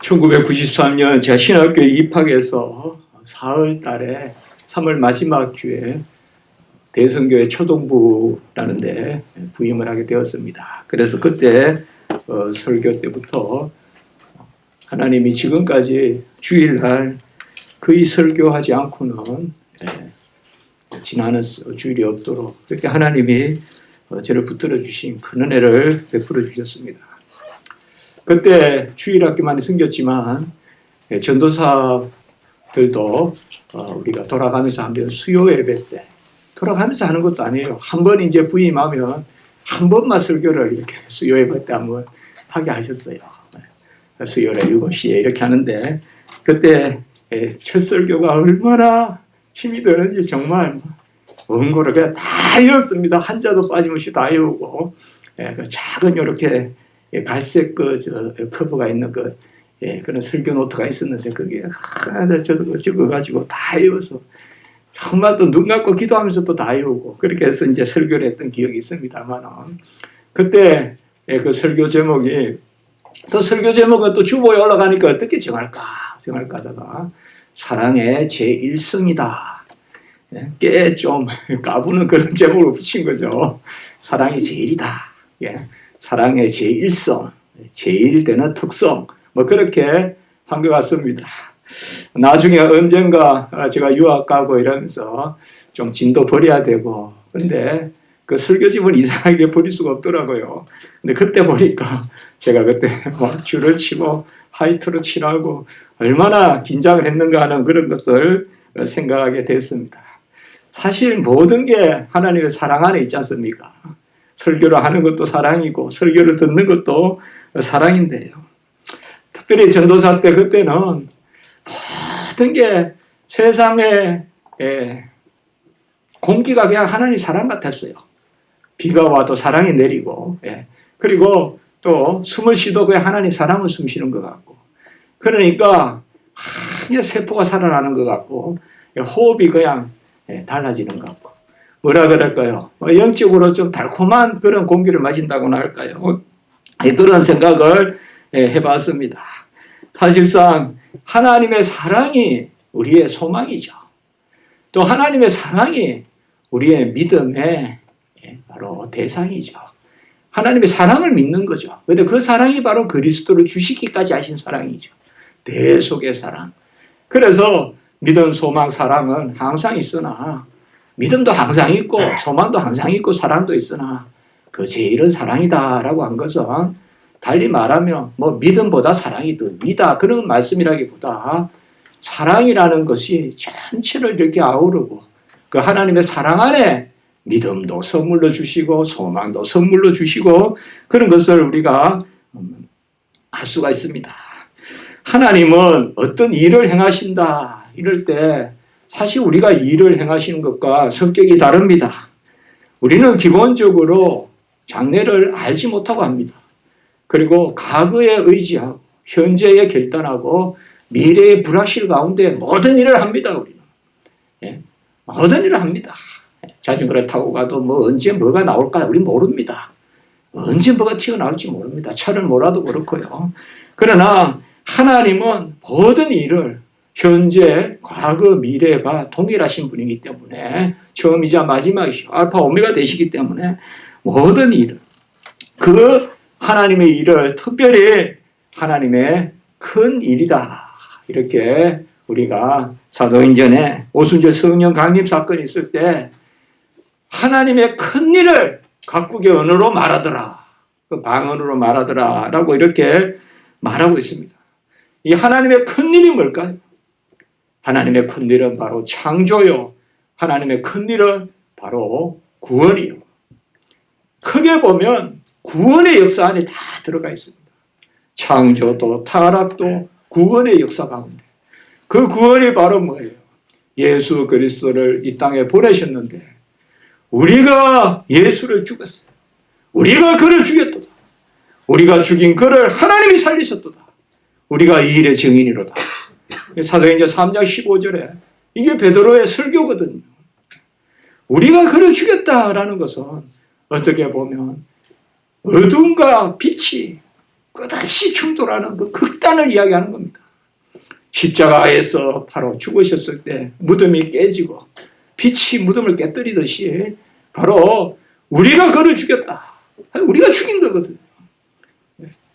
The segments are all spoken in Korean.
1993년 제가 신학교에 입학해서 4월 달에 3월 마지막 주에 대성교회 초동부라는 데 부임을 하게 되었습니다. 그래서 그때 설교 때부터 하나님이 지금까지 주일날 거의 설교하지 않고는 지나는 주일이 없도록 그렇게 하나님이 저를 붙들어 주신 큰 은혜를 베풀어 주셨습니다. 그때 주일학교만 섬겼지만 전도사들도 우리가 돌아가면서 한번 수요 예배 때 돌아가면서 하는 것도 아니에요. 한 번 이제 부임하면 한 번만 설교를 이렇게 수요 예배 때 한번 하게 하셨어요. 수요일에 7시에 이렇게 하는데 그때 첫 설교가 얼마나 힘이 드는지 정말 원고를 그냥 다 외웠습니다. 한자도 빠짐없이 다 외우고 그 작은 이렇게 갈색 커버가 있는 그런 설교 노트가 있었는데 그게 하나 적어가지고 다 외워서 정말 또 눈 감고 기도하면서 또 다 외우고 그렇게 해서 이제 설교를 했던 기억이 있습니다만 그때 그 설교 제목이 또 설교 제목은 또 주보에 올라가니까 어떻게 정할까 하다가 사랑의 제1성이다. 꽤 좀 까부는 그런 제목으로 붙인 거죠. 사랑이 제일이다. 사랑의 제1성, 제일 되는 특성, 뭐 그렇게 한 것 같습니다. 나중에 언젠가 제가 유학 가고 이러면서 좀 진도 버려야 되고, 근데 그 설교집은 이상하게 버릴 수가 없더라고요. 근데 그때 보니까 제가 그때 막 줄을 치고 하이트로 칠하고 얼마나 긴장을 했는가 하는 그런 것들 생각하게 됐습니다. 사실 모든 게 하나님의 사랑 안에 있지 않습니까? 설교를 하는 것도 사랑이고 설교를 듣는 것도 사랑인데요. 특별히 전도사 때 그때는 모든 게 세상에 공기가 그냥 하나님 사랑 같았어요. 비가 와도 사랑이 내리고 그리고 또 숨을 쉬도 그냥 하나님 사랑을 숨 쉬는 것 같고 그러니까 세포가 살아나는 것 같고 호흡이 그냥 달라지는 것 같고 뭐라 그럴까요? 영적으로 좀 달콤한 그런 공기를 마신다고나 할까요? 그런 생각을 해봤습니다. 사실상 하나님의 사랑이 우리의 소망이죠. 또 하나님의 사랑이 우리의 믿음의 바로 대상이죠. 하나님의 사랑을 믿는 거죠. 그런데 그 사랑이 바로 그리스도를 주시기까지 하신 사랑이죠. 대속의 사랑. 그래서 믿음, 소망, 사랑은 항상 있으나 믿음도 항상 있고 소망도 항상 있고 사랑도 있으나 그 제일은 사랑이다라고 한 것은 달리 말하면 뭐 믿음보다 사랑이 더 위다 그런 말씀이라기보다 사랑이라는 것이 전체를 이렇게 아우르고 그 하나님의 사랑 안에 믿음도 선물로 주시고 소망도 선물로 주시고 그런 것을 우리가 알 수가 있습니다. 하나님은 어떤 일을 행하신다 이럴 때 사실 우리가 일을 행하시는 것과 성격이 다릅니다. 우리는 기본적으로 장래를 알지 못하고 합니다. 그리고 과거에 의지하고 현재에 결단하고 미래의 불확실 가운데 모든 일을 합니다. 우리는 모든 일을 합니다. 자전거를 타고 가도 뭐 언제 뭐가 나올까 우리 모릅니다. 언제 뭐가 튀어나올지 모릅니다. 차를 몰아도 그렇고요. 그러나 하나님은 모든 일을 현재, 과거, 미래가 동일하신 분이기 때문에 처음이자 마지막이시고 알파 오메가 되시기 때문에 모든 일을 그 하나님의 일을 특별히 하나님의 큰 일이다. 이렇게 우리가 사도행전에 오순절 성령 강림 사건이 있을 때 하나님의 큰 일을 각국의 언어로 말하더라. 그 방언으로 말하더라. 라고 이렇게 말하고 있습니다. 이 하나님의 큰 일이 뭘까요? 하나님의 큰 일은 바로 창조요. 하나님의 큰 일은 바로 구원이요. 크게 보면 구원의 역사 안에 다 들어가 있습니다. 창조도 타락도 구원의 역사 가운데. 그 구원이 바로 뭐예요? 예수 그리스도를 이 땅에 보내셨는데 우리가 예수를 죽였어요. 우리가 그를 죽였도다. 우리가 죽인 그를 하나님이 살리셨도다. 우리가 이 일의 증인이로다. 사도행전 3장 15절에 이게 베드로의 설교거든요. 우리가 그를 죽였다라는 것은 어떻게 보면 어둠과 빛이 끝없이 충돌하는 그 극단을 이야기하는 겁니다. 십자가에서 바로 죽으셨을 때 무덤이 깨지고 빛이 무덤을 깨뜨리듯이 바로 우리가 그를 죽였다. 우리가 죽인 거거든요.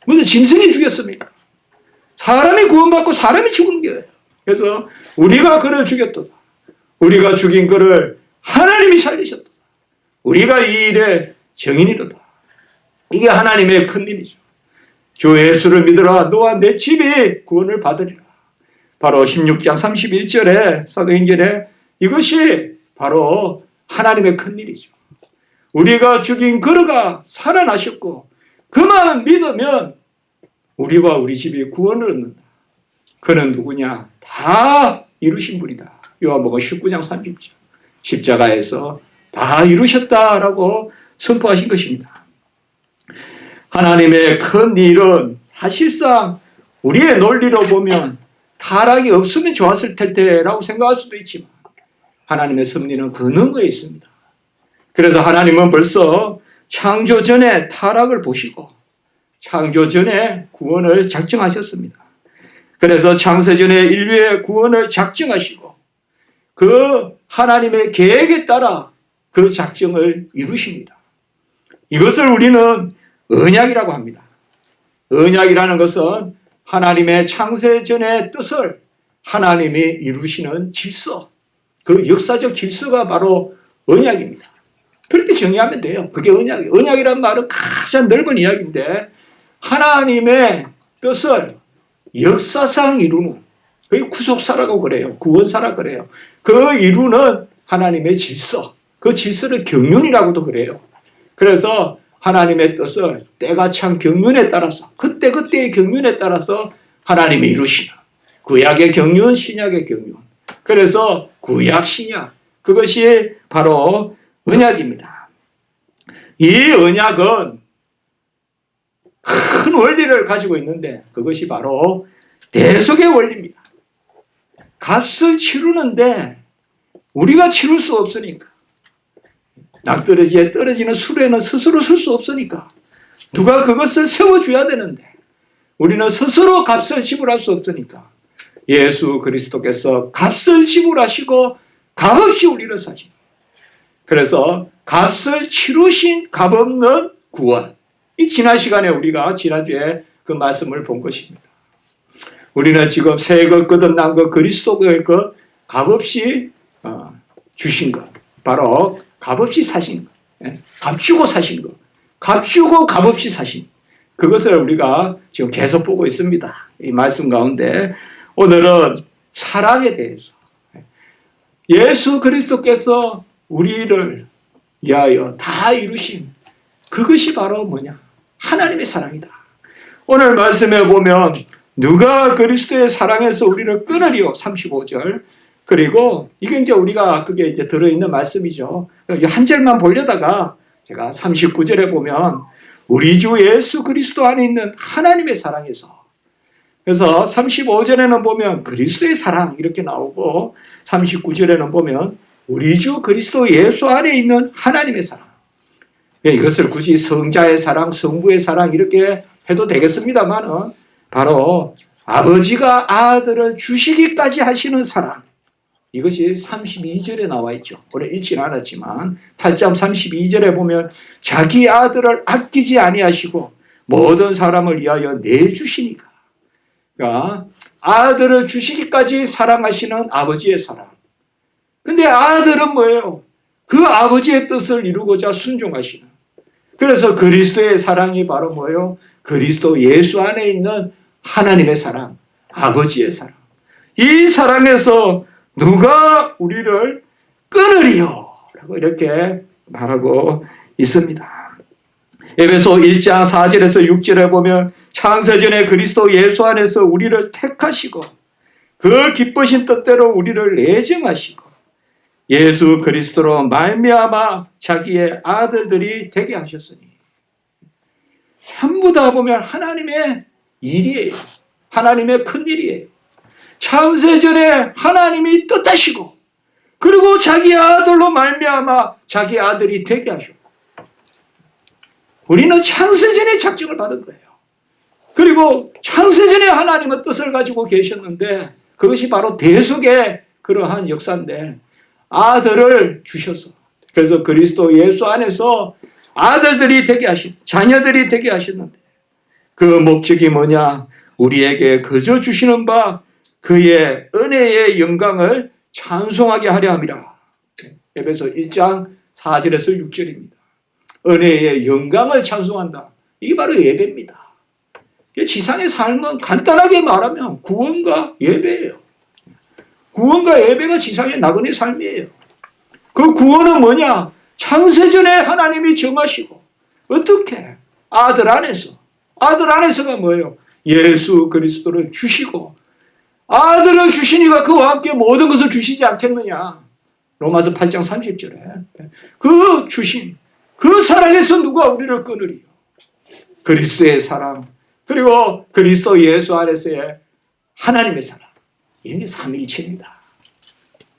무슨 짐승이 죽였습니까? 사람이 구원받고 사람이 죽은 거예요. 그래서 우리가 그를 죽였도다. 우리가 죽인 그를 하나님이 살리셨다. 우리가 이 일의 정인이로다. 이게 하나님의 큰 일이죠. 주 예수를 믿으라. 너와 내 집이 구원을 받으리라. 바로 16장 31절에 사도행전에 이것이 바로 하나님의 큰 일이죠. 우리가 죽인 그가 살아나셨고 그만 믿으면 우리와 우리 집이 구원을 얻는다. 그는 누구냐? 다 이루신 분이다. 요한복음 19장 30절. 십자가에서 다 이루셨다라고 선포하신 것입니다. 하나님의 큰 일은 사실상 우리의 논리로 보면 타락이 없으면 좋았을 텐데라고 생각할 수도 있지만 하나님의 섭리는 그 너머에 있습니다. 그래서 하나님은 벌써 창조 전에 타락을 보시고 창조 전에 구원을 작정하셨습니다. 그래서 창세전에 인류의 구원을 작정하시고 그 하나님의 계획에 따라 그 작정을 이루십니다. 이것을 우리는 언약이라고 합니다. 언약이라는 것은 하나님의 창세전의 뜻을 하나님이 이루시는 질서, 그 역사적 질서가 바로 언약입니다. 그렇게 정의하면 돼요. 그게 언약이에요. 언약이라는 말은 가장 넓은 이야기인데 하나님의 뜻을 역사상 이루는, 그게 구속사라고 그래요. 구원사라고 그래요. 그 이루는 하나님의 질서, 그 질서를 경륜이라고도 그래요. 그래서 하나님의 뜻을 때가 참 경륜에 따라서 그때그때의 경륜에 따라서 하나님이 이루시는 구약의 경륜, 신약의 경륜. 그래서 구약, 신약, 그것이 바로 언약입니다. 이 언약은 큰 원리를 가지고 있는데 그것이 바로 대속의 원리입니다. 값을 치르는데 우리가 치를 수 없으니까, 낭떠러지에 떨어지는 수레는 스스로 설 수 없으니까 누가 그것을 세워줘야 되는데 우리는 스스로 값을 지불할 수 없으니까 예수 그리스도께서 값을 지불하시고 값없이 우리를 사신, 그래서 값을 치르신 값없는 구원. 이 지난 시간에 우리가 지난주에 그 말씀을 본 것입니다. 우리는 지금 새 것 거듭난 것 그리스도의 것 값없이 주신 것, 바로 값없이 사신 것, 값 주고 사신 것, 값 주고 값없이 사신 그것을 우리가 지금 계속 보고 있습니다. 이 말씀 가운데 오늘은 사랑에 대해서, 예수 그리스도께서 우리를 위하여 다 이루신 그것이 바로 뭐냐? 하나님의 사랑이다. 오늘 말씀에 보면 누가 그리스도의 사랑에서 우리를 끊으리요? 35절. 그리고 이게 이제 우리가 그게 이제 들어있는 말씀이죠. 한 절만 보려다가 제가 39절에 보면 우리 주 예수 그리스도 안에 있는 하나님의 사랑에서, 그래서 35절에는 보면 그리스도의 사랑 이렇게 나오고 39절에는 보면 우리 주 그리스도 예수 안에 있는 하나님의 사랑. 이것을 굳이 성자의 사랑, 성부의 사랑 이렇게 해도 되겠습니다만은 바로 아버지가 아들을 주시기까지 하시는 사랑. 이것이 32절에 나와 있죠. 오래 읽지는 않았지만 8장 32절에 보면 자기 아들을 아끼지 아니하시고 모든 사람을 위하여 내주시니까. 그러니까 아들을 주시기까지 사랑하시는 아버지의 사랑. 근데 아들은 뭐예요? 그 아버지의 뜻을 이루고자 순종하시는. 그래서 그리스도의 사랑이 바로 뭐예요? 그리스도 예수 안에 있는 하나님의 사랑, 아버지의 사랑. 이 사랑에서 누가 우리를 끊으리요? 라고 이렇게 말하고 있습니다. 에베소 1장 4절에서 6절에 보면 창세전에 그리스도 예수 안에서 우리를 택하시고 그 기쁘신 뜻대로 우리를 내정하시고 예수 그리스도로 말미암아 자기의 아들들이 되게 하셨으니, 전부 다 보면 하나님의 일이에요. 하나님의 큰 일이에요. 창세전에 하나님이 뜻하시고 그리고 자기 아들로 말미암아 자기 아들이 되게 하셨고 우리는 창세전에 작정을 받은 거예요. 그리고 창세전에 하나님은 뜻을 가지고 계셨는데 그것이 바로 대속의 그러한 역사인데 아들을 주셔서 그래서 그리스도 예수 안에서 아들들이 되게 하신 자녀들이 되게 하셨는데 그 목적이 뭐냐? 우리에게 거저 주시는 바 그의 은혜의 영광을 찬송하게 하려 함이라. 에베소 1장 4절에서 6절입니다. 은혜의 영광을 찬송한다. 이게 바로 예배입니다. 지상의 삶은 간단하게 말하면 구원과 예배예요. 구원과 예배가 지상의 나그네 삶이에요. 그 구원은 뭐냐? 창세전에 하나님이 정하시고 어떻게? 아들 안에서가 뭐예요? 예수 그리스도를 주시고 아들을 주시니까 그와 함께 모든 것을 주시지 않겠느냐? 로마서 8장 30절에 그 주신 그 사랑에서 누가 우리를 끊으리요? 그리스도의 사랑 그리고 그리스도 예수 안에서의 하나님의 사랑 이게 삼위일체입니다.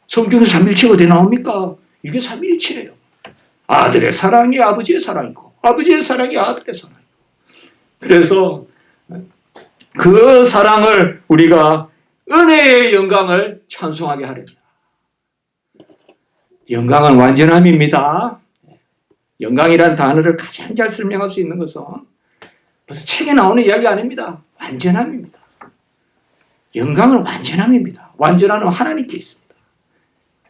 성경에 삼위일체가 어디 나옵니까? 이게 삼위일체예요. 아들의 사랑이 아버지의 사랑이고 아버지의 사랑이 아들의 사랑이고 그래서 그 사랑을 우리가 은혜의 영광을 찬송하게 하렵니다. 영광은 완전함입니다. 영광이란 단어를 가장 잘 설명할 수 있는 것은 벌써 책에 나오는 이야기 아닙니다. 완전함입니다. 영광은 완전함입니다. 완전함은 하나님께 있습니다.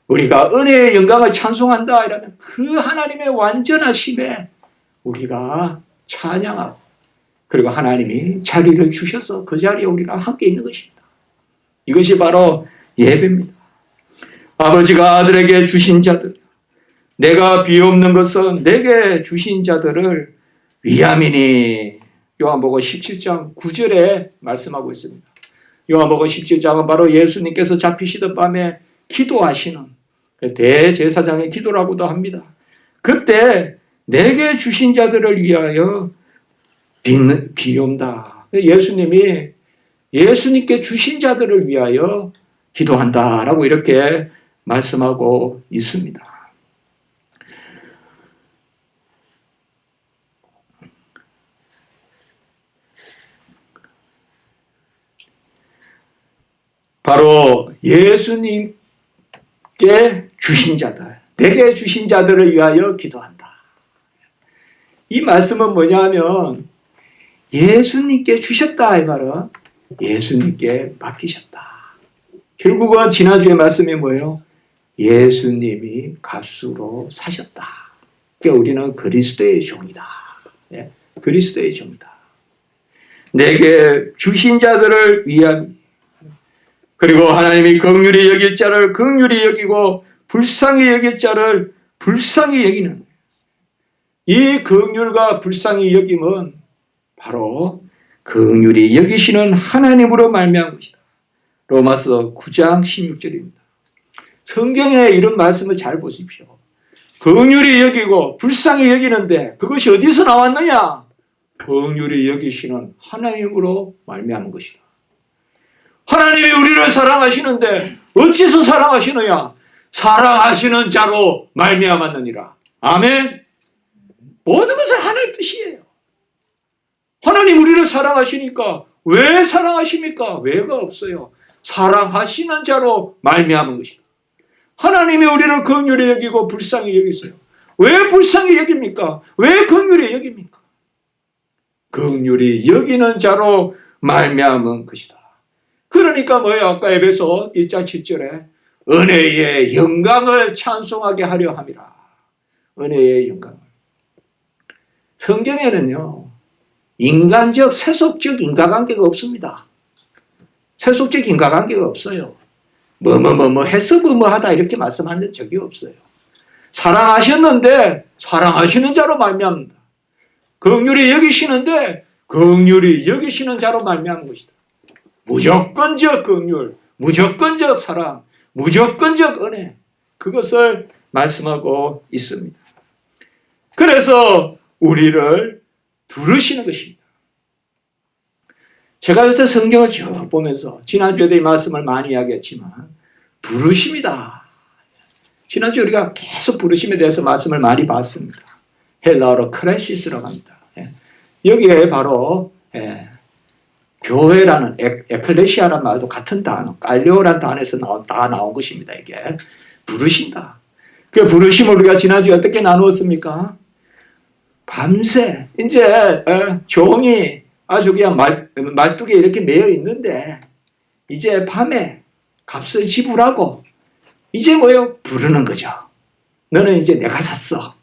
우리가 은혜의 영광을 찬송한다 이러면 그 하나님의 완전하심에 우리가 찬양하고 그리고 하나님이 자리를 주셔서 그 자리에 우리가 함께 있는 것입니다. 이것이 바로 예배입니다. 아버지가 아들에게 주신 자들 내가 비옵는 것은 내게 주신 자들을 위함이니 요한복음 17장 9절에 말씀하고 있습니다. 요한복음 17장은 바로 예수님께서 잡히시던 밤에 기도하시는 대제사장의 기도라고도 합니다. 그때 내게 주신 자들을 위하여 비온다. 예수님이 예수님께 주신 자들을 위하여 기도한다라고 이렇게 말씀하고 있습니다. 바로 예수님께 주신 자들, 내게 주신 자들을 위하여 기도한다. 이 말씀은 뭐냐 하면 예수님께 주셨다 이 말은 예수님께 맡기셨다. 결국은 지난주의 말씀이 뭐예요? 예수님이 값으로 사셨다. 그러니까 우리는 그리스도의 종이다. 예, 그리스도의 종이다. 내게 주신 자들을 위한 그리고 하나님이 긍휼히 여길 자를 긍휼히 여기고 불쌍히 여길 자를 불쌍히 여기는 이 긍휼과 불쌍히 여김은 바로 긍휼히 여기시는 하나님으로 말미암은 것이다. 로마서 9장 16절입니다. 성경에 이런 말씀을 잘 보십시오. 긍휼히 여기고 불쌍히 여기는데 그것이 어디서 나왔느냐? 긍휼히 여기시는 하나님으로 말미암은 것이다. 하나님이 우리를 사랑하시는데 어찌서 사랑하시느냐? 사랑하시는 자로 말미암았느니라. 아멘. 모든 것은 하나님의 뜻이에요. 하나님 우리를 사랑하시니까 왜 사랑하십니까? 왜가 없어요. 사랑하시는 자로 말미암은 것이다. 하나님이 우리를 긍휼히 여기고 불쌍히 여기세요. 왜 불쌍히 여깁니까? 왜 긍휼히 여깁니까? 긍휼히 여기는 자로 말미암은 것이다. 그러니까 뭐예요? 아까 에베소 1장 7절에 은혜의 영광을 찬송하게 하려 함이라. 은혜의 영광을. 성경에는요, 인간적, 세속적 인과관계가 없습니다. 세속적 인과관계가 없어요. 해서 하다 이렇게 말씀하는 적이 없어요. 사랑하셨는데 사랑하시는 자로 말미암는다. 긍휼히 여기시는데 긍휼히 여기시는 자로 말미암는 것이다. 무조건적 긍휼, 무조건적 사랑, 무조건적 은혜 그것을 말씀하고 있습니다. 그래서 우리를 부르시는 것입니다. 제가 요새 성경을 쭉 보면서 지난주에도 이 말씀을 많이 이야기했지만 부르심이다. 지난주에 우리가 계속 부르심에 대해서 말씀을 많이 봤습니다. 헬라어로 크레시스라고 합니다. 여기에 바로 교회라는 에클레시아라는 말도 같은 단어, 깔레오라는 단어에서 다 나온 것입니다. 이게 부르신다. 그 부르심을 우리가 지난주에 어떻게 나누었습니까? 밤새 이제 종이 아주 그냥 말뚝에 이렇게 매여 있는데 이제 밤에 값을 지불하고 이제 뭐예요? 부르는 거죠. 너는 이제 내가 샀어.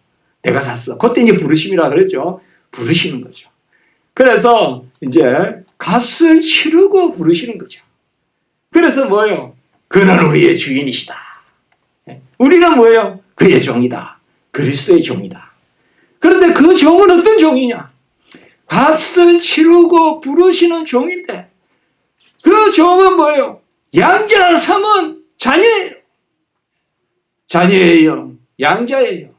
내가 샀어. 그때 이제 부르심이라 그러죠. 부르시는 거죠. 그래서 이제 값을 치르고 부르시는 거죠. 그래서 뭐예요? 그는 우리의 주인이시다. 우리는 뭐예요? 그의 종이다. 그리스도의 종이다. 그런데 그 종은 어떤 종이냐? 값을 치르고 부르시는 종인데 그 종은 뭐예요? 양자 삼은 자녀예요. 자녀예요. 양자예요.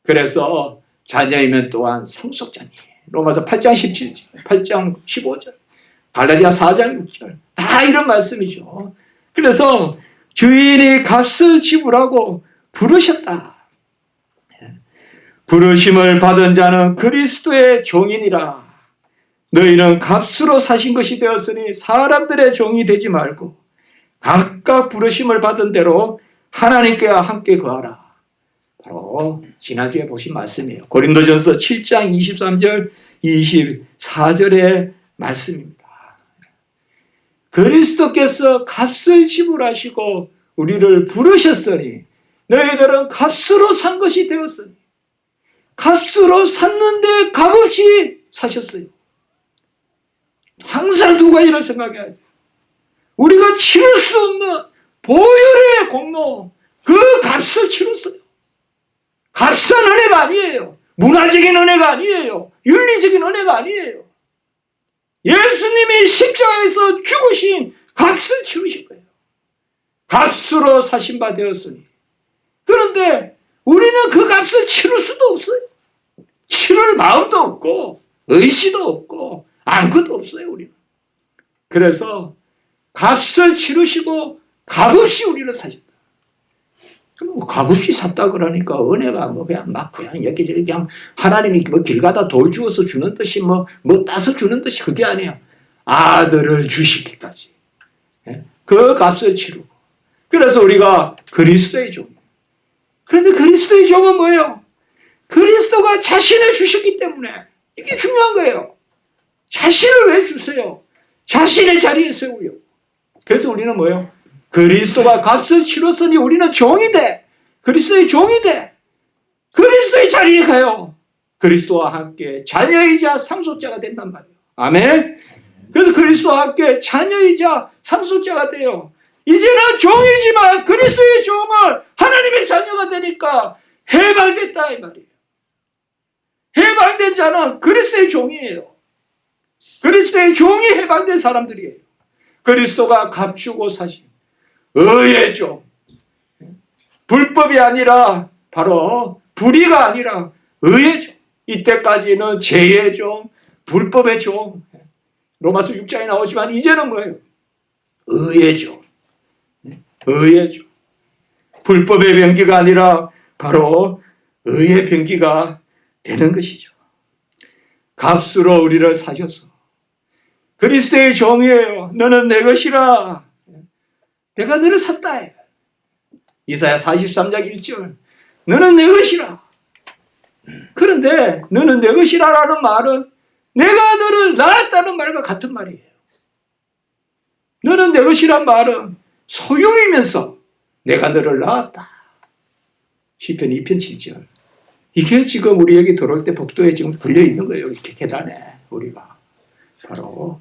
그래서 자녀이면 또한 상속자니에요. 로마서 8장 17절, 8장 15절, 갈라디아 4장 6절 다 이런 말씀이죠. 그래서 주인이 값을 지불하고 부르셨다. 부르심을 받은 자는 그리스도의 종이니라. 너희는 값으로 사신 것이 되었으니 사람들의 종이 되지 말고 각각 부르심을 받은 대로 하나님께와 함께 거하라. 바로 지난주에 보신 말씀이에요. 고린도전서 7장 23절 24절의 말씀입니다. 그리스도께서 값을 지불하시고 우리를 부르셨으니 너희들은 값으로 산 것이 되었으니 값으로 샀는데 값없이 사셨어요. 항상 두 가지를 생각해야 돼요. 우리가 치를 수 없는 보혈의 공로, 그 값을 치렀어요. 값싼 은혜가 아니에요. 문화적인 은혜가 아니에요. 윤리적인 은혜가 아니에요. 예수님이 십자가에서 죽으신 값을 치르신 거예요. 값으로 사신 바 되었으니. 그런데 우리는 그 값을 치를 수도 없어요. 치를 마음도 없고 의지도 없고 아무것도 없어요. 우리는. 그래서 값을 치르시고 값없이 우리를 사셨다. 그럼 값없이 샀다 그러니까 은혜가 뭐 그냥 막 그냥 여기저기 그냥 하나님이 뭐 길 가다 돌 주어서 주는 듯이 뭐 따서 주는 듯이 그게 아니에요. 아들을 주시기까지. 그 값을 치르고. 그래서 우리가 그리스도의 종. 그런데 그리스도의 종은 뭐예요? 그리스도가 자신을 주셨기 때문에 이게 중요한 거예요. 자신을 왜 주세요? 자신의 자리에 세우려고. 그래서 우리는 뭐예요? 그리스도가 값을 치렀으니 우리는 종이 돼. 그리스도의 종이 돼. 그리스도의 자리에 가요. 그리스도와 함께 자녀이자 상속자가 된단 말이에요. 아멘. 그래서 그리스도와 함께 자녀이자 상속자가 돼요. 이제는 종이지만 그리스도의 종은 하나님의 자녀가 되니까 해방됐다 이 말이에요. 해방된 자는 그리스도의 종이에요. 그리스도의 종이 해방된 사람들이에요. 그리스도가 값주고 사신 의의 종. 불법이 아니라 바로 불의가 아니라 의의 종. 이때까지는 죄의 종, 불법의 종. 로마서 6장에 나오지만 이제는 뭐예요? 의의 종. 의의 종. 불법의 병기가 아니라 바로 의의 병기가 되는 것이죠. 값으로 우리를 사셔서 그리스도의 종이에요. 너는 내 것이라. 내가 너를 샀다. 이사야 43장 1절. 너는 내 것이라. 그런데 너는 내 것이라라는 말은 내가 너를 낳았다는 말과 같은 말이에요. 너는 내 것이란 말은 소유이면서 내가 너를 낳았다. 시편 2편 7절. 이게 지금 우리 여기 들어올 때 복도에 지금 걸려 있는 거예요. 이렇게 계단에 우리가. 바로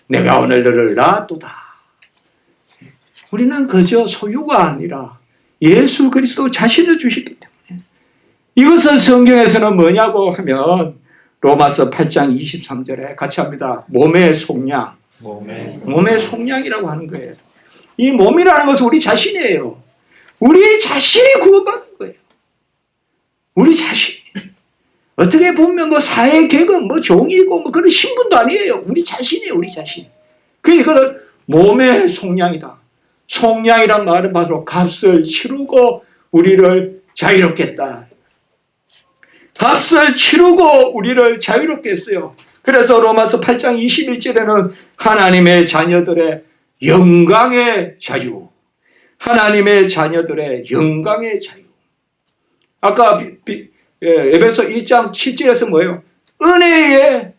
내가 오늘 너를 낳았도다. 우리는 그저 소유가 아니라 예수 그리스도 자신을 주셨기 때문에. 이것은 성경에서는 뭐냐고 하면 로마서 8장 23절에 같이 합니다. 몸의 속량. 몸의 속량이라고 하는 거예요. 이 몸이라는 것은 우리 자신이에요. 우리 자신이 구원받은 거예요. 우리 자신. 어떻게 보면 뭐 사회계급, 뭐 종이고 뭐 그런 신분도 아니에요. 우리 자신이에요, 우리 자신. 이거는 몸의 속량이다. 속량이란 말은 바로 값을 치르고 우리를 자유롭게 했다. 값을 치르고 우리를 자유롭게 했어요. 그래서 로마서 8장 21절에는 하나님의 자녀들의 영광의 자유, 하나님의 자녀들의 영광의 자유. 아까 에베소 1장 7절에서 뭐예요? 은혜의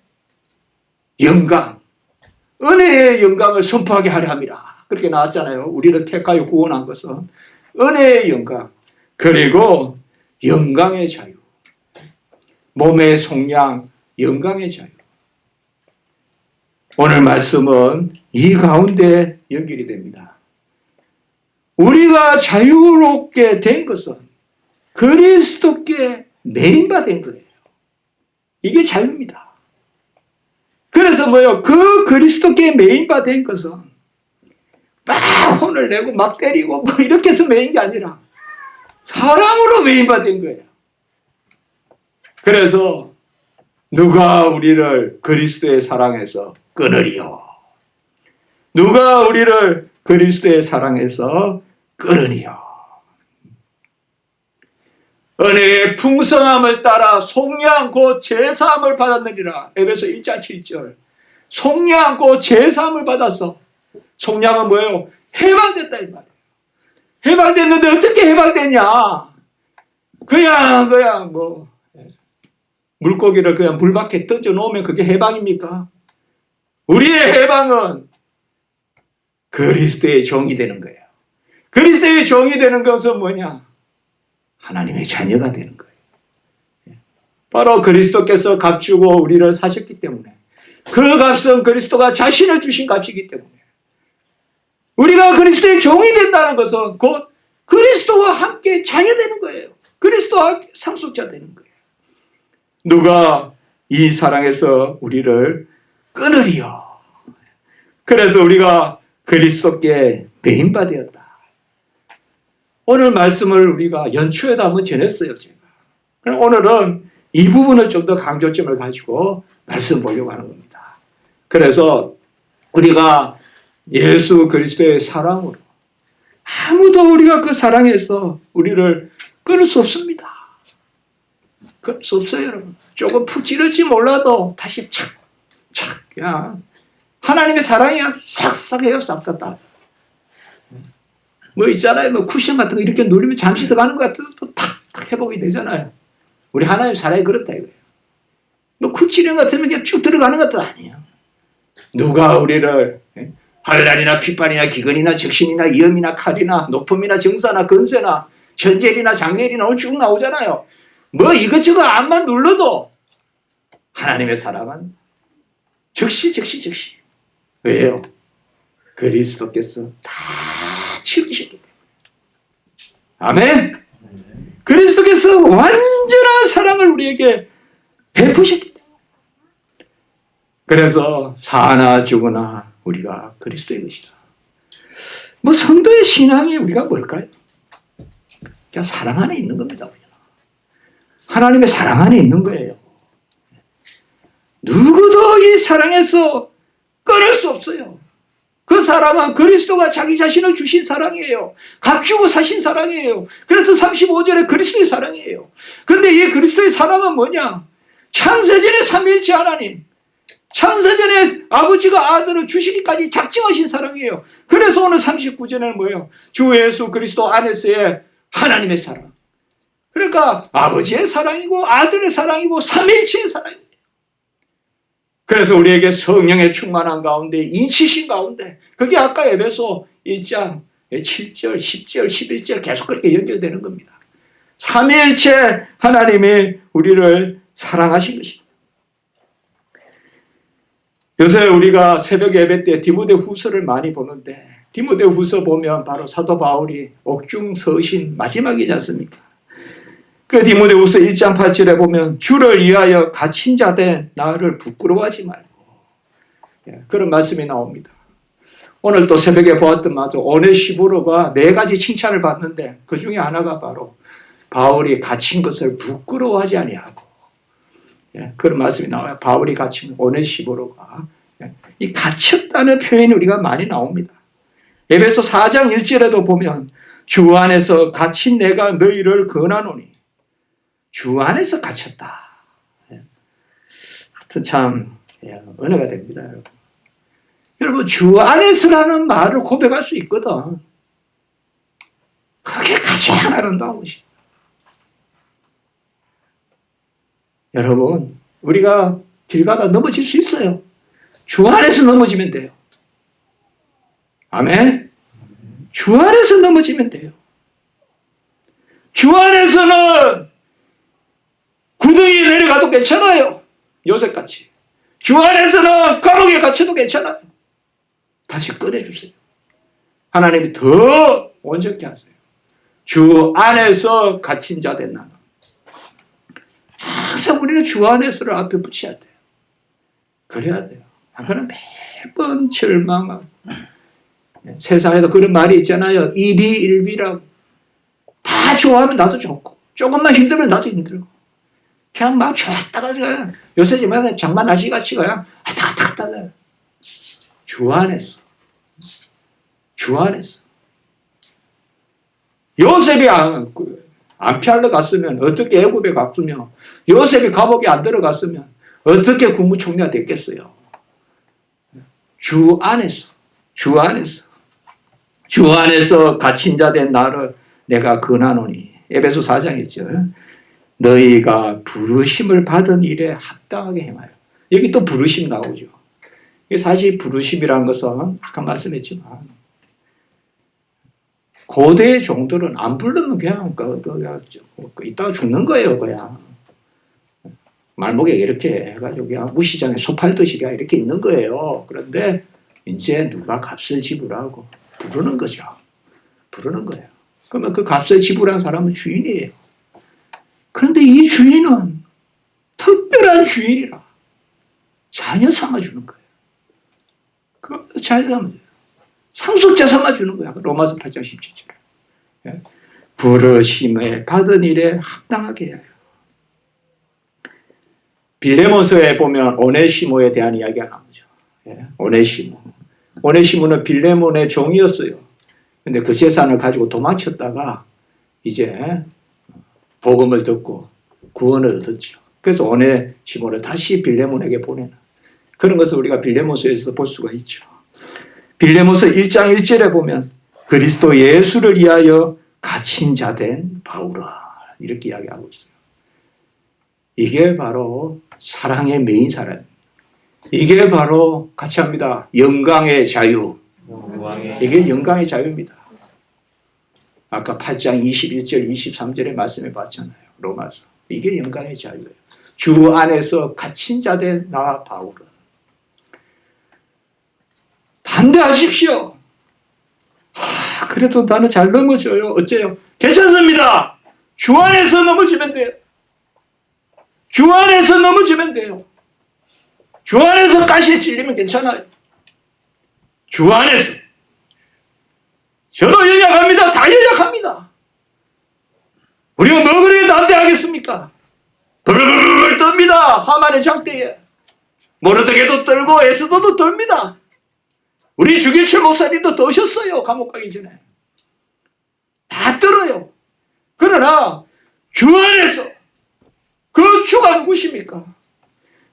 영광, 은혜의 영광을 선포하게 하려 함이라. 그렇게 나왔잖아요. 우리를 택하여 구원한 것은 은혜의 영광, 그리고 영광의 자유, 몸의 속량, 영광의 자유. 오늘 말씀은 이 가운데 연결이 됩니다. 우리가 자유롭게 된 것은 그리스도께 매인받은 거예요. 이게 자유입니다. 그래서 뭐요? 그 그리스도께 매인받은 것은 막 혼을 내고 막 때리고 뭐 이렇게 해서 매인 게 아니라 사랑으로 매인받은 거예요. 그래서 누가 우리를 그리스도의 사랑에서 끊으리요? 누가 우리를 그리스도의 사랑에서 끊으리요? 은혜의 풍성함을 따라 속량 곧 제사함을 받았느니라. 에베소 1장 7절. 속량 곧 제사함을 받았어. 속량은 뭐예요? 해방됐다 이 말이에요. 해방됐는데 어떻게 해방되냐? 그냥 뭐 물고기를 그냥 물 밖에 던져 놓으면 그게 해방입니까? 우리의 해방은 그리스도의 종이 되는 거예요. 그리스도의 종이 되는 것은 뭐냐? 하나님의 자녀가 되는 거예요. 바로 그리스도께서 값주고 우리를 사셨기 때문에, 그 값은 그리스도가 자신을 주신 값이기 때문에 우리가 그리스도의 종이 된다는 것은 곧 그리스도와 함께 자녀 되는 거예요. 그리스도와 함께 상속자 되는 거예요. 누가 이 사랑에서 우리를 끊으리요? 그래서 우리가 그리스도께 매인받았다. 오늘 말씀을 우리가 연초에도 한번 전했어요, 제가. 그럼 오늘은 이 부분을 좀 더 강조점을 가지고 말씀 보려고 하는 겁니다. 그래서 우리가 예수 그리스도의 사랑으로 아무도 우리가 그 사랑에서 우리를 끊을 수 없습니다. 끊을 수 없어요, 여러분. 조금 푹 찌를지 몰라도 다시 착 그냥 하나님의 사랑이야 싹싹해요, 싹싹 다. 뭐 있잖아요, 뭐 쿠션 같은 거 이렇게 누르면 잠시 들어가는 것 같아도 또 탁탁 회복이 되잖아요. 우리 하나님 사랑이 그렇다 이거예요. 뭐 쿡 찌르는 것 같으면 그냥 쭉 들어가는 것도 아니에요. 누가 우리를 환난이나 핍반이나 기근이나 적신이나 위험이나 칼이나 높음이나 정사나 건세나 현재일이나 장래일이나 오늘 쭉 나오잖아요. 뭐 이것저것 암만 눌러도 하나님의 사랑은 즉시. 왜요? 그리스도께서 다 치르셨기 때문에. 아멘. 그리스도께서 완전한 사랑을 우리에게 베푸셨기 때문에. 그래서 사나 죽으나 우리가 그리스도의 것이다. 뭐 성도의 신앙이 우리가 뭘까요? 그냥 사랑 안에 있는 겁니다. 우리는. 하나님의 사랑 안에 있는 거예요. 누구도 이 사랑에서 끊을 수 없어요. 그 사랑은 그리스도가 자기 자신을 주신 사랑이에요. 값주고 사신 사랑이에요. 그래서 35절에 그리스도의 사랑이에요. 그런데 이 그리스도의 사랑은 뭐냐? 창세전에 삼위일체 하나님, 창세전에 아버지가 아들을 주시기까지 작정하신 사랑이에요. 그래서 오늘 39절에는 뭐예요? 주 예수 그리스도 안에서의 하나님의 사랑. 그러니까 아버지의 사랑이고 아들의 사랑이고 삼위일체의 사랑이에요. 그래서 우리에게 성령의 충만한 가운데, 인치신 가운데, 그게 아까 에베소 1장 7절, 10절, 11절 계속 그렇게 연결되는 겁니다. 삼위일체 하나님이 우리를 사랑하신 것입니다. 요새 우리가 새벽 예배 때 디모데 후서를 많이 보는데, 디모데 후서 보면 바로 사도 바울이 옥중 서신 마지막이지 않습니까? 그 디모데후서 1장 8절에 보면 주를 위하여 갇힌 자 된 나를 부끄러워하지 말고, 그런 말씀이 나옵니다. 오늘 또 새벽에 보았던 마도 오네시보로가 4가지 칭찬을 받는데 그 중에 하나가 바로 바울이 갇힌 것을 부끄러워하지 아니하고, 그런 말씀이 나와요. 바울이 갇힌 오네시보로가 이 갇혔다는 표현이 우리가 많이 나옵니다. 에베소 4장 1절에도 보면 주 안에서 갇힌 내가 너희를 권하노니 주 안에서 갇혔다. 하여튼 참 예, 은혜가 됩니다. 여러분. 여러분, 주 안에서라는 말을 고백할 수 있거든. 그게 가장 아름다운 것입니다. 여러분, 우리가 길 가다 넘어질 수 있어요. 주 안에서 넘어지면 돼요. 아멘? 주 안에서 넘어지면 돼요. 주 안에서는 구덩이에 내려가도 괜찮아요. 요셉같이. 주 안에서는 감옥에 갇혀도 괜찮아요. 다시 꺼내주세요. 하나님이 더 온전케 하세요. 주 안에서 갇힌 자 된 나는 항상 우리는 주 안에서를 앞에 붙여야 돼요. 그래야 돼요. 안 그러면 매번 절망하고. 세상에도 그런 말이 있잖아요. 일비일비라고. 다 좋아하면 나도 좋고 조금만 힘들면 나도 힘들고 그냥 막 좋았다가 요새 지금 장만 날씨같이 그냥 왔다 갔다 주 안에서. 주 안에서. 요셉이 안 피하러 갔으면 어떻게 애굽에 갔으며 요셉이 감옥에 안 들어갔으면 어떻게 국무총리가 됐겠어요. 주 안에서. 주 안에서. 주 안에서 갇힌 자 된 나를 내가 권하노니. 에베소 4장이죠. 너희가 부르심을 받은 일에 합당하게 행하여. 여기 또 부르심 나오죠. 사실 부르심이라는 것은 아까 말씀했지만 고대의 종들은 안 부르면 그냥 이따가 죽는 거예요. 그냥 말목에 이렇게 해가지고 그냥 무시장에 소 팔듯이 그냥 이렇게 있는 거예요. 그런데 이제 누가 값을 지불하고 부르는 거죠. 부르는 거예요. 그러면 그 값을 지불한 사람은 주인이에요. 그런데 이 주인은 특별한 주인이라 자녀 삼아주는 거예요. 그 자녀 삼아줘요. 상속자 삼아주는 거야. 로마서 8장 17절에. 부르심에 받은 일에 합당하게 해요. 빌레몬서에 보면 오네시모에 대한 이야기가 나오죠. 오네시모. 오네시모는 빌레몬의 종이었어요. 근데 그 재산을 가지고 도망쳤다가 이제 복음을 듣고 구원을 얻었죠. 그래서 오네시모를 다시 빌레몬에게 보내는 그런 것을 우리가 빌레몬서에서 볼 수가 있죠. 빌레몬서 1장 1절에 보면 그리스도 예수를 위하여 갇힌 자 된 바울아 이렇게 이야기하고 있어요. 이게 바로 사랑의 메인 사람. 이게 바로 같이 합니다. 영광의 자유. 이게 영광의 자유입니다. 아까 8장 21절 23절에 말씀해 봤잖아요. 로마서. 이게 영광의 자유예요. 주 안에서 갇힌 자 된 나 바울은 담대하십시오. 그래도 나는 잘 넘어져요. 어째요? 괜찮습니다. 주 안에서 넘어지면 돼요. 주 안에서 넘어지면 돼요. 주 안에서 가시에 찔리면 괜찮아요. 주 안에서. 저도 연약합니다. 다 연약합니다. 우리가 뭐 그래야 담대하겠습니까? 벌벌 떱니다. 하만의 장대에. 모르드게도 떨고 에스더도 떱니다. 우리 주길철 목사님도 떠셨어요. 감옥 가기 전에. 다 떨어요. 그러나 주 안에서 그 주가 누구십니까?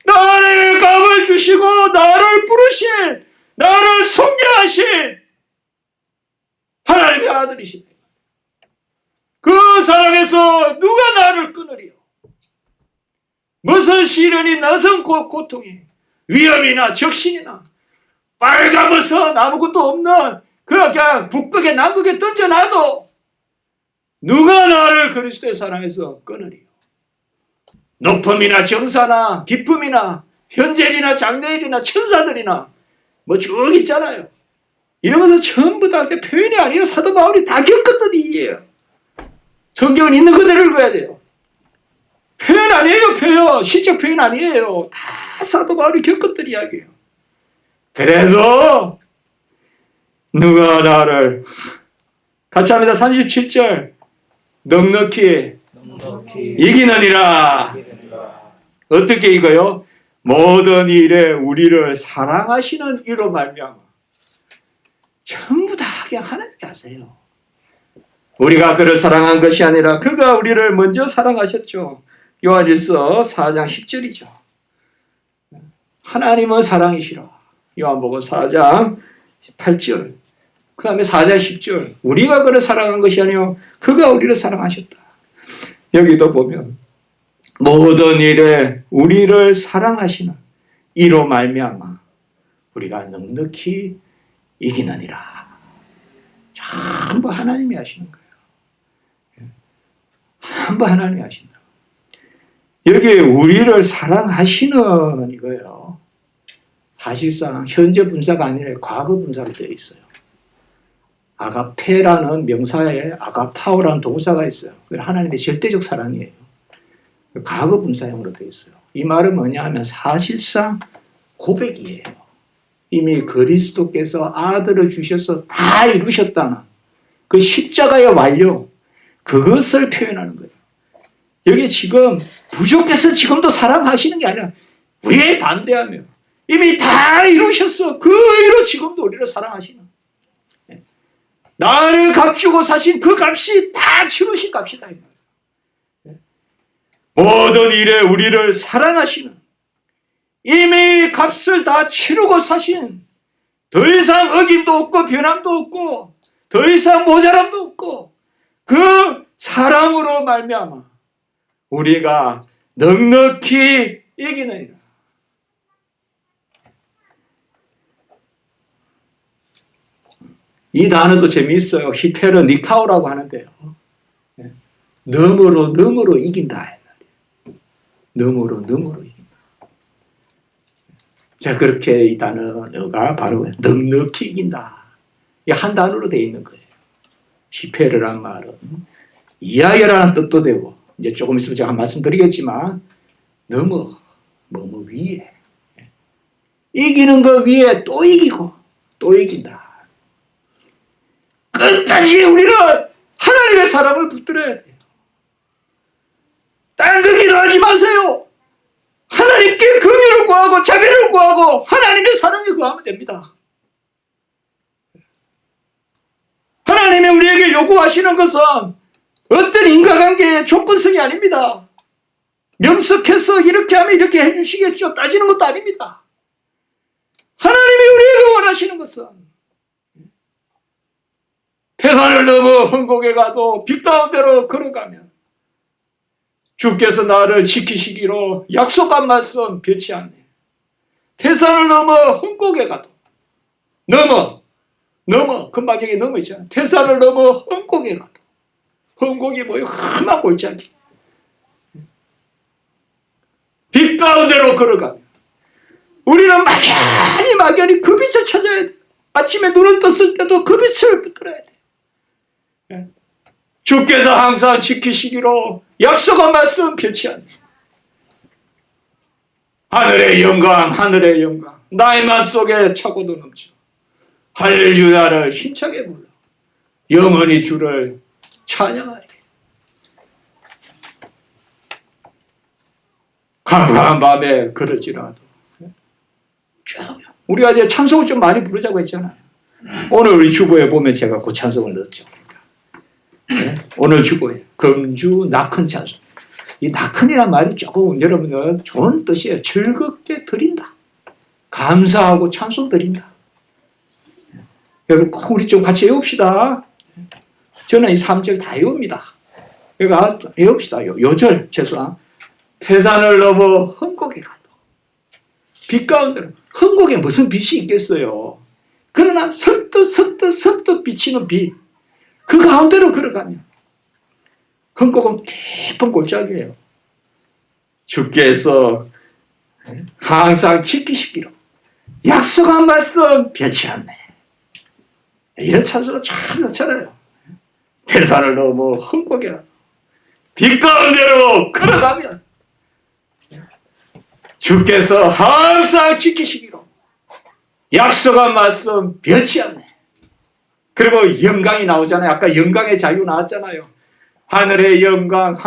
나를 값을 주시고 나를 부르신 나를 속량하신 하나님의 아들이십니다. 그 사랑에서 누가 나를 끊으리요? 무슨 시련이 무슨 고통이 위험이나 적신이나 빨가벗은 아무것도 없는 그냥 북극에 남극에 던져놔도 누가 나를 그리스도의 사랑에서 끊으리요? 높음이나 정사나 기쁨이나 현재일이나 장래일이나 천사들이나 뭐 쭉 있잖아요. 이런 것은 전부 다 표현이 아니에요. 사도 바울이 다 겪었던 일이에요. 성경은 있는 그대로 읽어야 돼요. 표현 아니에요. 표현. 시적 표현 아니에요. 다 사도 바울이 겪었던 이야기예요. 그래도 누가 나를 같이 합니다. 37절 넉넉히 이기느니라. 어떻게 이거요? 모든 일에 우리를 사랑하시는 이로 말미암아. 전부 다 그냥 하나님께 하세요. 우리가 그를 사랑한 것이 아니라 그가 우리를 먼저 사랑하셨죠. 요한일서 4장 10절이죠. 하나님은 사랑이시라. 요한복음 4장 8절. 그 다음에 4장 10절. 우리가 그를 사랑한 것이 아니요 그가 우리를 사랑하셨다. 여기도 보면 모든 일에 우리를 사랑하시는 이로 말미암아 우리가 넉넉히 이기느니라. 전부 하나님이 하시는 거예요. 전부 하나님이 하신다. 여기에 우리를 사랑하시는 이거예요. 사실상 현재 분사가 아니라 과거 분사로 되어 있어요. 아가페라는 명사에 아가파오라는 동사가 있어요. 그건 하나님의 절대적 사랑이에요. 과거 분사형으로 되어 있어요. 이 말은 뭐냐 하면 사실상 고백이에요. 이미 그리스도께서 아들을 주셔서 다 이루셨다는 그 십자가의 완료, 그것을 표현하는 거예요. 여기 지금 부족해서 지금도 사랑하시는 게 아니라 우리에 반대하며 이미 다 이루셨어. 그 의로 지금도 우리를 사랑하시는. 나를 값주고 사신 그 값이 다 치르신 값이다. 모든 일에 우리를 사랑하시는, 이미 값을 다 치르고 사신, 더 이상 어김도 없고 변함도 없고 더 이상 모자람도 없고 그 사랑으로 말미암아 우리가 넉넉히 이기느니라. 이 단어도 재미있어요. 히페르니카오라고 하는데요. 너머로 이긴다. 너머로 이긴다. 자, 그렇게 이 단어가 바로 넉넉히 이긴다. 이 한 단어로 되어 있는 거예요. 히페르란 말은 이하여라는 뜻도 되고, 이제 조금 있으면 제가 말씀드리겠지만, 너무 위에. 이기는 거 위에 또 이기고, 또 이긴다. 끝까지 우리는 하나님의 사랑을 붙들어야 돼요. 딴 거 기도하지 마세요. 하나님께 긍휼을 구하고 자비를 구하고 하나님의 사랑에 구하면 됩니다. 하나님이 우리에게 요구하시는 것은 어떤 인과관계의 조건성이 아닙니다. 명석해서 이렇게 하면 이렇게 해주시겠죠. 따지는 것도 아닙니다. 하나님이 우리에게 원하시는 것은 태산을 넘어 헝곡에 가도 빛 가운데로 걸어가면 주께서 나를 지키시기로 약속한 말씀 변치 않네. 태산을 넘어 헝곡에 가도 금방 여기 넘어 있잖아. 태산을 넘어 헝곡에 가도 헝곡이 뭐예요? 험한 골짜기. 빛 가운데로 걸어가면 우리는 막연히 그 빛을 찾아야 돼. 아침에 눈을 떴을 때도 그 빛을 붙들어야 돼. 주께서 항상 지키시기로 약속한 말씀 변치 않네. 하늘의 영광 나의 맘속에 차고도 넘쳐 할렐루야를 힘차게 불러 영원히 주를 찬양하리. 캄캄한 밤에 걸을지라도 우리가 이제 찬송을 좀 많이 부르자고 했잖아요. 오늘 우리 주보에 보면 제가 그 찬송을 넣었죠. 오늘 주보에 금주 낙헌 찬송. 이 낙헌이란 말이 조금 여러분은 좋은 뜻이에요. 즐겁게 드린다. 감사하고 찬송 드린다. 여러분 우리 좀 같이 외웁시다. 저는 이 3절 다 외웁니다. 그러니까 외웁시다. 요절 최소한 태산을 넘어 헝곡에 가도 빛 가운데로. 헝곡에 무슨 빛이 있겠어요. 그러나 선뜻 비치는 빛. 그 가운데로 걸어가면 헝곡은 깊은 골짜기예요. 주께서 항상 지키시기로 약속한 말씀 변치 않네. 이런 찬송을 참 넣잖아요. 태산을 넘어 헝곡에 가도 빛 가운데로 걸어가면 주께서 항상 지키시기로 약속한 말씀 변치 않네. 그리고 영광이 나오잖아요. 아까 영광의 자유 나왔잖아요. 하늘의 영광.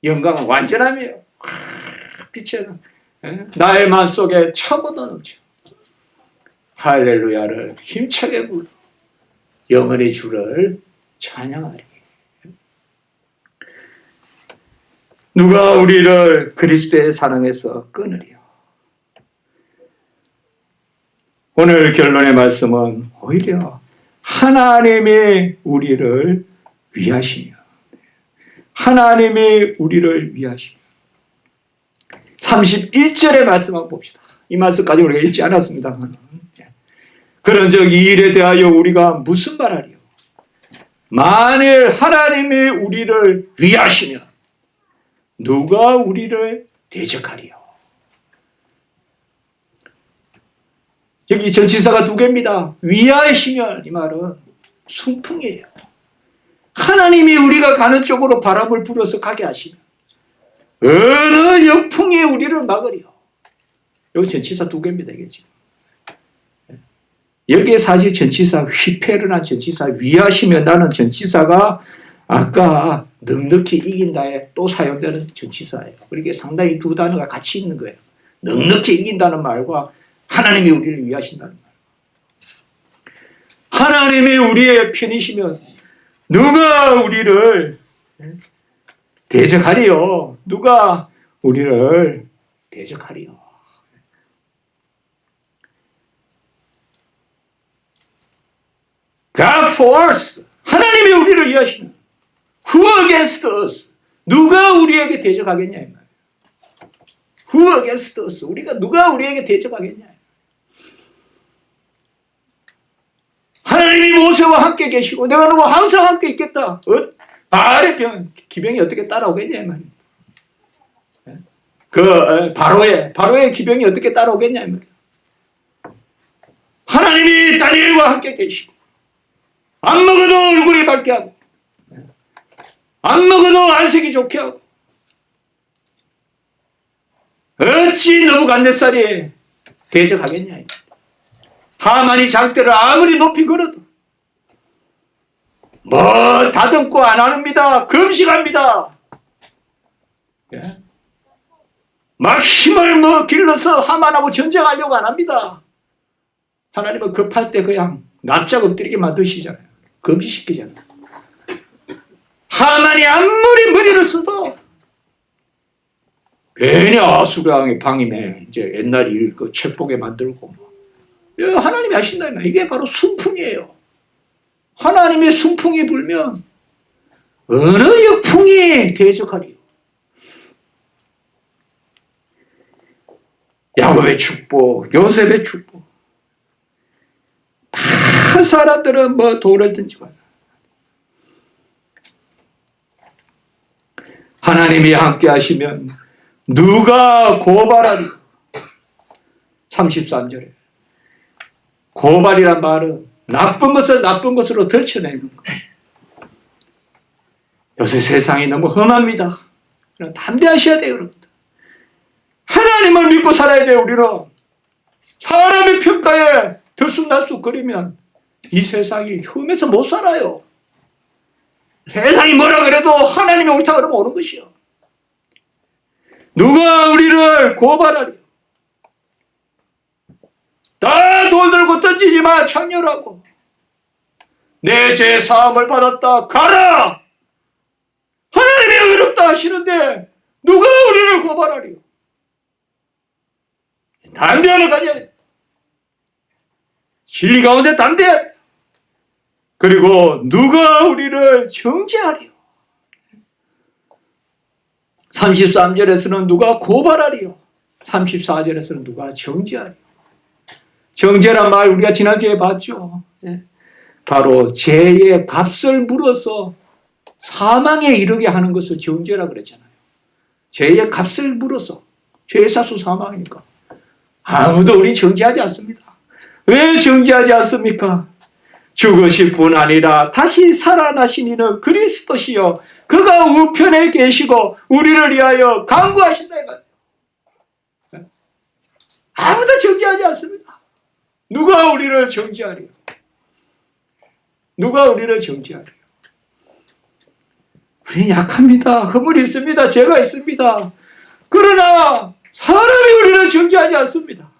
영광은 완전함이에요. 빛에 나의 마음속에 차고도 넘쳐 할렐루야를 힘차게 불러 영원히 주를 찬양하리. 누가 우리를 그리스도의 사랑에서 끊으리요. 오늘 결론의 말씀은 오히려 하나님이 우리를 위하시며, 하나님이 우리를 위하시며. 31절의 말씀 한번 봅시다. 이 말씀까지 우리가 읽지 않았습니다만, 그런즉 이 일에 대하여 우리가 무슨 말하리요? 만일 하나님이 우리를 위하시면 누가 우리를 대적하리요? 여기 전치사가 두 개입니다. 위하시면, 이 말은 순풍이에요. 하나님이 우리가 가는 쪽으로 바람을 불어서 가게 하시면 어느 역풍이 우리를 막으리요? 여기 전치사 두 개입니다. 이게 지금. 여기에 사실 전치사 휘페르나 전치사 위하시면 라는 전치사가 아까 넉넉히 이긴다에 또 사용되는 전치사예요. 그러니까 상당히 두 단어가 같이 있는 거예요. 넉넉히 이긴다는 말과 하나님이 우리를 위하신다는 말. 하나님이 우리의 편이시면 누가 우리를 대적하리요? 누가 우리를 대적하리요? God for us. 하나님이 우리를 위하시면 Who against us? 누가 우리에게 대적하겠냐 이 말이에요. Who against us? 누가 우리에게 대적하겠냐. 하나님이 모세와 함께 계시고 내가 너와 항상 함께 있겠다. 바알의 기병이 어떻게 따라오겠냐 이 말이에요. 바로의 기병이 어떻게 따라오겠냐 이 말이에요. 하나님이 다니엘과 함께 계시고 안 먹어도 얼굴이 밝게 하고 안 먹어도 안색이 좋게 하고 어찌 느부갓네살이 대적하겠냐. 하만이 장대를 아무리 높이 걸어도 뭐 다듬고 안 합니다. 금식합니다. 막 힘을 길러서 하만하고 전쟁하려고 안 합니다. 하나님은 급할 때 그냥 납작 엎드리게 만드시잖아요. 금지시키잖아요. 하만이 아무리 머리를 써도 괜히 아수르왕의 방임에 이제 옛날 일 책 보게 만들고 하나님이 하신다면 이게 바로 순풍이에요. 하나님의 순풍이 불면 어느 역풍이 대적하리요? 야곱의 축복, 요셉의 축복. 다 사람들은 뭐 돌을 던지고 하나님이 함께 하시면 누가 고발하리요? 33절에 고발이란 말은 나쁜 것을 나쁜 것으로 덜쳐내는 거예요. 요새 세상이 너무 험합니다. 담대하셔야 돼요, 여러분들. 하나님을 믿고 살아야 돼요, 우리는. 사람의 평가에 들쑥날쑥거리면 이 세상이 험해서 못 살아요. 세상이 뭐라 그래도 하나님이 옳다 그러면 옳은 것이요. 누가 우리를 고발하리요? 다 돌 들고 던지지 마, 창렬하고. 내 죄 사함을 받았다, 가라! 하나님이 의롭다 하시는데 누가 우리를 고발하리요? 담대함을 가져야 돼. 진리 가운데 담대해. 그리고 누가 우리를 정죄하리요? 33절에서는 누가 고발하리요? 34절에서는 누가 정죄하리요? 정죄란 말 우리가 지난주에 봤죠. 바로 죄의 값을 물어서 사망에 이르게 하는 것을 정죄라 그랬잖아요. 죄의 값을 물어서 죄의 사수 사망이니까 아무도 우리 정죄하지 않습니다. 왜 정죄하지 않습니까? 죽으실 뿐 아니라 다시 살아나신 이는 그리스도시요 그가 우편에 계시고 우리를 위하여 간구하신다 이거예요. 아무도 정죄하지 않습니다. 누가 우리를 정죄하리요? 누가 우리를 정죄하리요? 우리는 약합니다. 허물이 있습니다. 죄가 있습니다. 그러나 사람이 우리를 정죄하지 않습니다.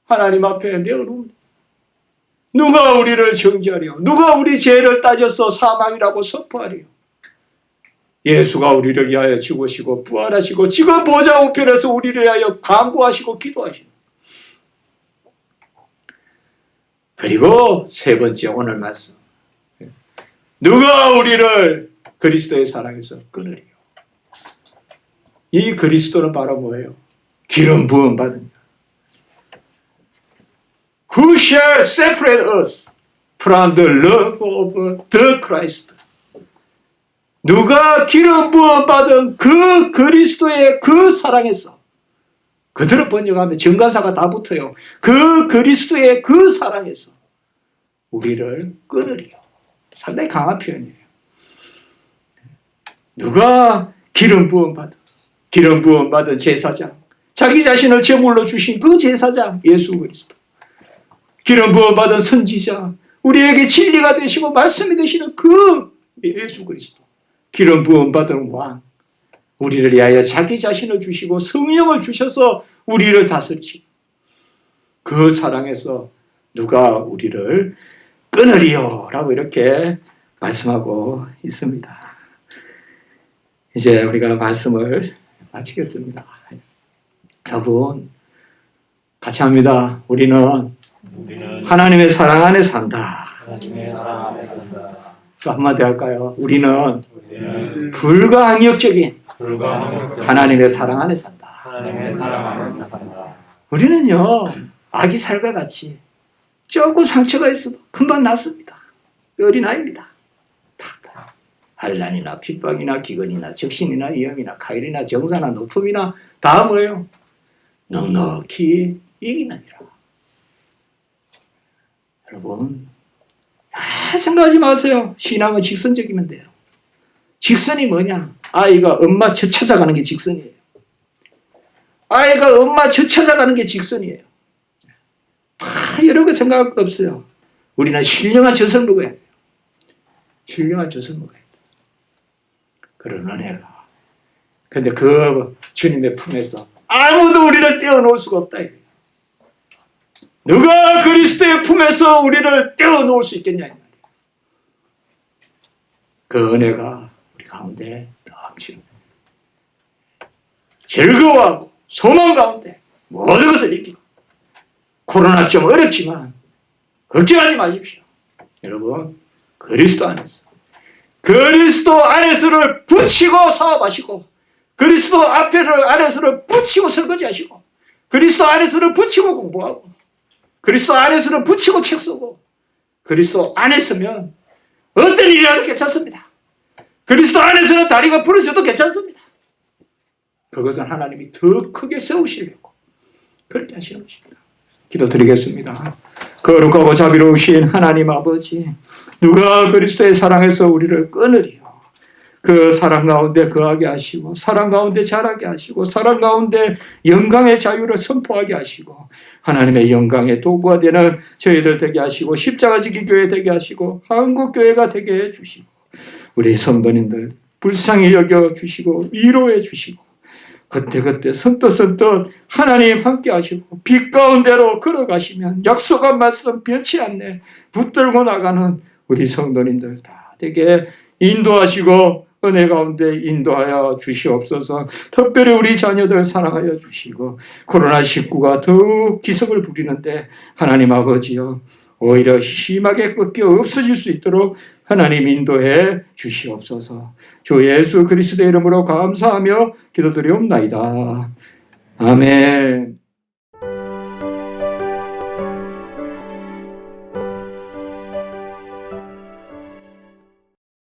하나님 앞에 내어놓습니다. 누가 우리를 정죄하리요? 누가 우리 죄를 따져서 사망이라고 선포하리요? 예수가 우리를 위하여 죽으시고 부활하시고 지금 보좌 우편에서 우리를 위하여 간구하시고 기도하시고 그리고 세 번째 오늘 말씀. 누가 우리를 그리스도의 사랑에서 끊으리요. 이 그리스도는 바로 뭐예요? 기름 부음 받은 자. Who shall separate us from the love of the Christ? 누가 기름 부음 받은 그 그리스도의 그 사랑에서, 그대로 번역하면 정관사가 다 붙어요. 그 그리스도의 그 사랑에서 우리를 끊으리요. 상당히 강한 표현이에요. 누가 기름 부음 받은 제사장, 자기 자신을 제물로 주신 그 제사장 예수 그리스도, 기름 부음 받은 선지자, 우리에게 진리가 되시고 말씀이 되시는 그 예수 그리스도, 기름 부음 받은 왕, 우리를 위하여 자기 자신을 주시고 성령을 주셔서 우리를 다스리시고, 그 사랑에서 누가 우리를 끊으리요 라고 이렇게 말씀하고 있습니다. 이제 우리가 말씀을 마치겠습니다. 여러분 같이 합니다. 우리는 하나님의 사랑 안에 산다. 또 한마디 할까요? 우리는 불가항력적인 하나님의 사랑 안에 산다. 우리는요, 아기 살과 같이 조금 상처가 있어도 금방 낫습니다. 어린아이입니다. 환난이나 핍박이나 기근이나 적신이나 위험이나 가일이나 정사나 높음이나 다 뭐예요? 넉넉히 이기느니라. 여러분, 생각하지 마세요. 신앙은 직선적이면 돼요. 직선이 뭐냐? 아이가 엄마 젖 찾아가는 게 직선이에요. 아이가 엄마 젖 찾아가는 게 직선이에요. 여러 개 생각할 거 없어요. 우리는 신령한 젖을 먹어야 돼요. 신령한 젖을 먹어야 돼요. 그런 은혜가. 근데 그 주님의 품에서 아무도 우리를 떼어놓을 수가 없다. 누가 그리스도의 품에서 우리를 떼어놓을 수 있겠냐. 그 은혜가 우리 가운데 넘치는 즐거워하고 소망 가운데 모든 것을 이기고, 코로나 좀 어렵지만 걱정하지 마십시오. 여러분, 그리스도 안에서를 붙이고 사업하시고, 그리스도 안에서를 붙이고 설거지하시고, 그리스도 안에서를 붙이고 공부하고, 그리스도 안에서를 붙이고 책 쓰고, 그리스도 안에 서면 어떤 일이라도 괜찮습니다. 그리스도 안에서는 다리가 부러져도 괜찮습니다. 그것은 하나님이 더 크게 세우시려고 그렇게 하시는 것입니다. 기도드리겠습니다. 거룩하고 자비로우신 하나님 아버지, 누가 그리스도의 사랑에서 우리를 끊으리요. 그 사랑 가운데 거하게 하시고, 사랑 가운데 자라게 하시고, 사랑 가운데 영광의 자유를 선포하게 하시고, 하나님의 영광의 도구가 되는 저희들 되게 하시고, 십자가 지기 교회 되게 하시고, 한국교회가 되게 해주시고, 우리 성도님들 불쌍히 여겨주시고 위로해 주시고, 그때그때 선뜻선뜻 하나님 함께 하시고, 빛 가운데로 걸어가시면 약속한 말씀 변치 않네 붙들고 나가는 우리 성도님들 다 되게 인도하시고 은혜 가운데 인도하여 주시옵소서. 특별히 우리 자녀들 사랑하여 주시고, 코로나19가 더욱 기석을 부리는데 하나님 아버지여, 오히려 심하게 꺾여 없어질 수 있도록 하나님 인도해 주시옵소서. 주 예수 그리스도의 이름으로 감사하며 기도드리옵나이다. 아멘.